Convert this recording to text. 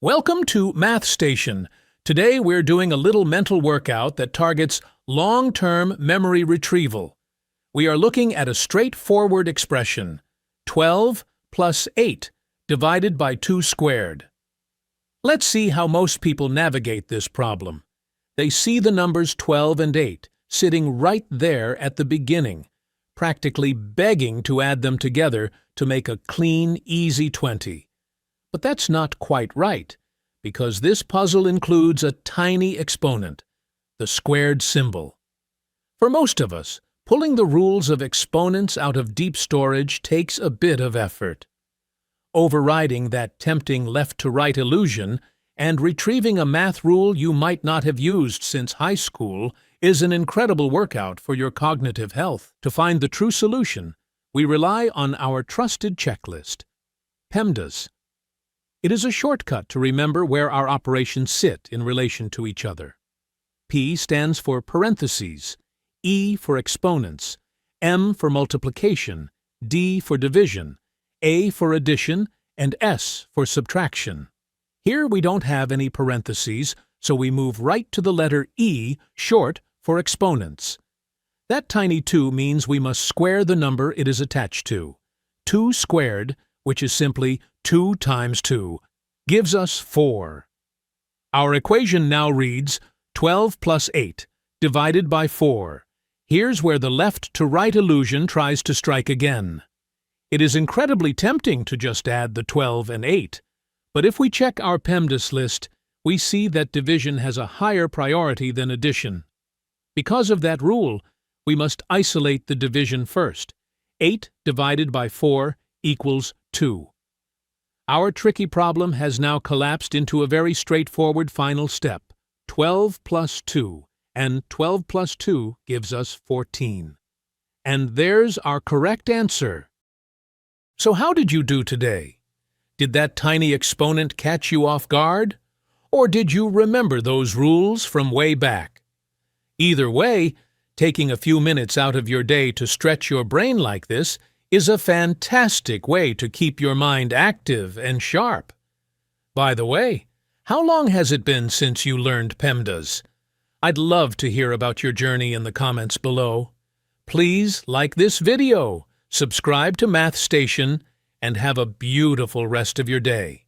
Welcome to Math Station. Today we're doing a little mental workout that targets long-term memory retrieval. We are looking at a straightforward expression, 12 plus 8 divided by 2 squared. Let's see how most people navigate this problem. They see the numbers 12 and 8 sitting right there at the beginning, practically begging to add them together to make a clean, easy 20. But that's not quite right, because this puzzle includes a tiny exponent, the squared symbol. For most of us, pulling the rules of exponents out of deep storage takes a bit of effort. Overriding that tempting left-to-right illusion and retrieving a math rule you might not have used since high school is an incredible workout for your cognitive health. To find the true solution, we rely on our trusted checklist, PEMDAS. It is a shortcut to remember where our operations sit in relation to each other. P stands for parentheses, E for exponents, M for multiplication, D for division, A for addition, and S for subtraction. Here we don't have any parentheses, so we move right to the letter E, short for exponents. That tiny 2 means we must square the number it is attached to. 2 squared, which is simply 2 times 2, gives us 4. Our equation now reads 12 plus 8 divided by 4. Here's where the left-to-right illusion tries to strike again. It is incredibly tempting to just add the 12 and 8, but if we check our PEMDAS list, we see that division has a higher priority than addition. Because of that rule, we must isolate the division first. 8 divided by 4 equals 2. Our tricky problem has now collapsed into a very straightforward final step, 12 plus 2, and 12 plus 2 gives us 14. And there's our correct answer. So how did you do today? Did that tiny exponent catch you off guard? Or did you remember those rules from way back? Either way, taking a few minutes out of your day to stretch your brain like this is a fantastic way to keep your mind active and sharp. By the way, how long has it been since you learned PEMDAS? I'd love to hear about your journey in the comments below. Please like this video, subscribe to Math Station, and have a beautiful rest of your day.